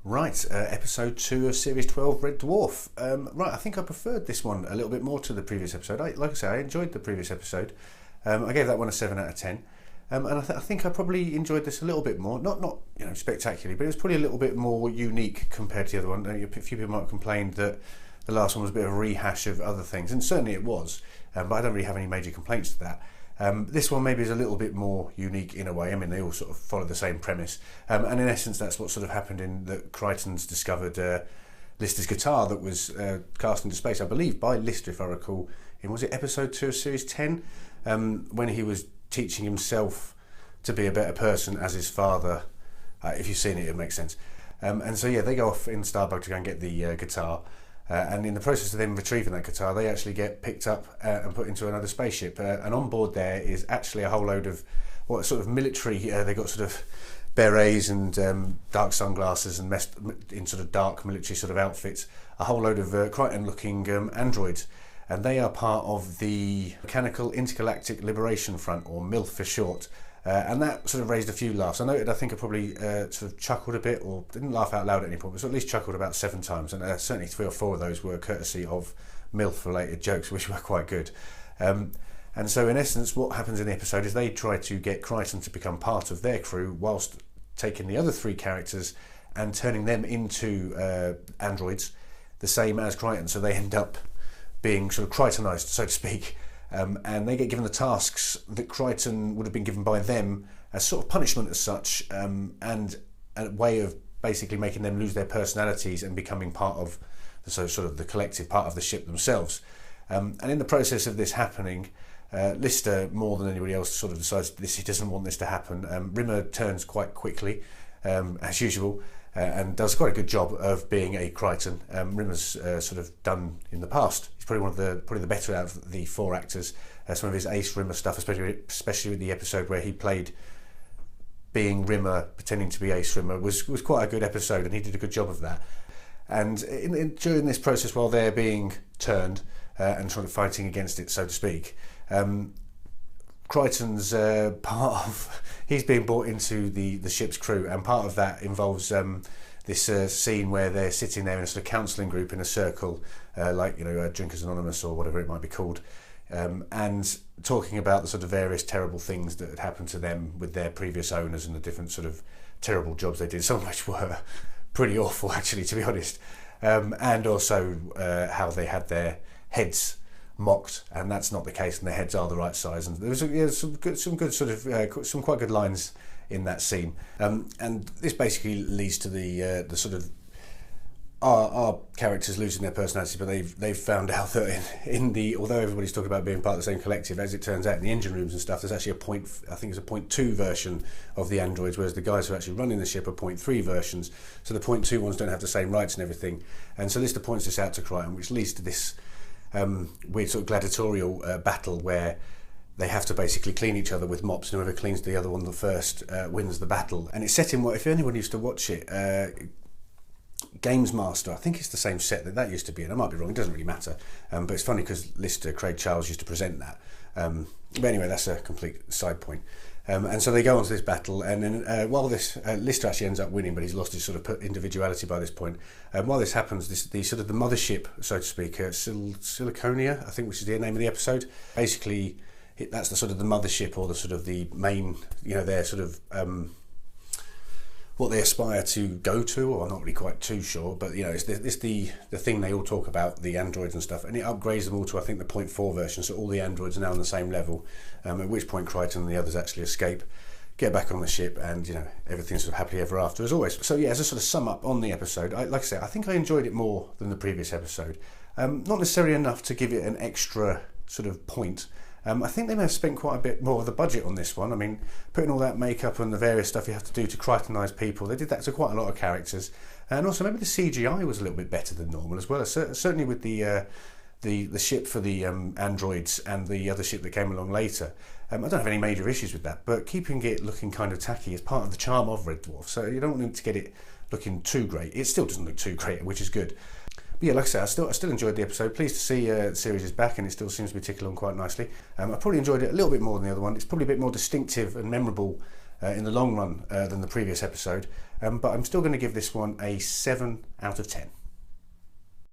Right, episode 2 of series 12, Red Dwarf. Right, I think I preferred this one a little bit more to the previous episode. Like I say, I enjoyed the previous episode. I gave that one a 7 out of 10. And I think I probably enjoyed this a little bit more. Not spectacularly, but it was probably a little bit more unique compared to the other one. A few people might have complained that the last one was a bit of a rehash of other things, and certainly it was. But I don't really have any major complaints to that. This one maybe is a little bit more unique in a way. I mean, they all sort of follow the same premise, and in essence that's what sort of happened in that Crichton's discovered Lister's guitar that was cast into space, I believe by Lister, if I recall, in, was it episode 2 of series 10, when he was teaching himself to be a better person as his father. If you've seen it, it makes sense. And so yeah, they go off in Starbug to go and get the guitar. And in the process of them retrieving that guitar, they actually get picked up and put into another spaceship. And on board there is actually a whole load of what sort of military. They got sort of berets and dark sunglasses and messed in sort of dark military sort of outfits. A whole load of Crichton-looking androids, and they are part of the Mechanical Intergalactic Liberation Front, or MILF for short. And that sort of raised a few laughs. I noted, I think I probably sort of chuckled a bit, or didn't laugh out loud at any point, but at least chuckled about 7 times, and certainly 3 or 4 of those were courtesy of MILF-related jokes, which were quite good. And so in essence, what happens in the episode is they try to get Crichton to become part of their crew, whilst taking the other 3 characters and turning them into androids, the same as Crichton, so they end up being sort of Crichtonized, so to speak. And they get given the tasks that Crichton would have been given by them as sort of punishment as such, and a way of basically making them lose their personalities and becoming part of sort of the collective part of the ship themselves. And in the process of this happening, Lister, more than anybody else, sort of decides he doesn't want this to happen. Rimmer turns quite quickly, as usual, and does quite a good job of being a Crichton. Rimmer's sort of done in the past. He's probably the better out of the 4 actors. Some of his Ace Rimmer stuff, especially with the episode where he played being Rimmer, pretending to be Ace Rimmer, was quite a good episode, and he did a good job of that. And during this process, while they're being turned and sort of fighting against it, so to speak, Crichton's part of, he's being brought into the ship's crew, and part of that involves this scene where they're sitting there in a sort of counselling group in a circle, like Drinkers Anonymous or whatever it might be called, and talking about the sort of various terrible things that had happened to them with their previous owners and the different sort of terrible jobs they did, some of which were pretty awful actually, to be honest, and also how they had their heads mocked, and that's not the case, and their heads are the right size. And there was some good sort of some quite good lines in that scene, and this basically leads to the sort of our characters losing their personality, but they've found out that although everybody's talking about being part of the same collective, as it turns out in the engine rooms and stuff, there's actually I think it's a 0.2 version of the androids, whereas the guys who are actually running the ship are 0.3 versions, so the 0.2 ones don't have the same rights and everything. And so Lister points this out to Crichton, which leads to this weird sort of gladiatorial battle where they have to basically clean each other with mops, and whoever cleans the other one the first wins the battle. And it's set in if anyone used to watch it, Games Master, I think it's the same set that used to be in. I might be wrong, it doesn't really matter, but it's funny because Lister, Craig Charles, used to present that. But anyway, that's a complete side point. And so they go on to this battle, and then while this Lister actually ends up winning, but he's lost his sort of individuality by this point. While this happens, the sort of the mothership, so to speak, Siliconia, I think, which is the name of the episode. Basically, that's the sort of the mothership, or the sort of the main, their sort of what they aspire to go to, or I'm not really quite too sure, but it's the thing they all talk about, the androids and stuff, and it upgrades them all to, I think, the 0.4 version, so all the androids are now on the same level, at which point Crichton and the others actually escape, get back on the ship, and everything's sort of happily ever after as always. So yeah, as a sort of sum up on the episode, like I said, I think I enjoyed it more than the previous episode. Not necessarily enough to give it an extra sort of point. I think they may have spent quite a bit more of the budget on this one. I mean, putting all that makeup and the various stuff you have to do to Crichtonise people, they did that to quite a lot of characters. And also maybe the CGI was a little bit better than normal as well. Certainly with the ship for the androids and the other ship that came along later. I don't have any major issues with that, but keeping it looking kind of tacky is part of the charm of Red Dwarf. So you don't want to get it looking too great. It still doesn't look too great, which is good. But yeah, like I say, I still enjoyed the episode. Pleased to see the series is back, and it still seems to be ticking along quite nicely. I probably enjoyed it a little bit more than the other one. It's probably a bit more distinctive and memorable in the long run than the previous episode. but I'm still going to give this one a 7 out of 10.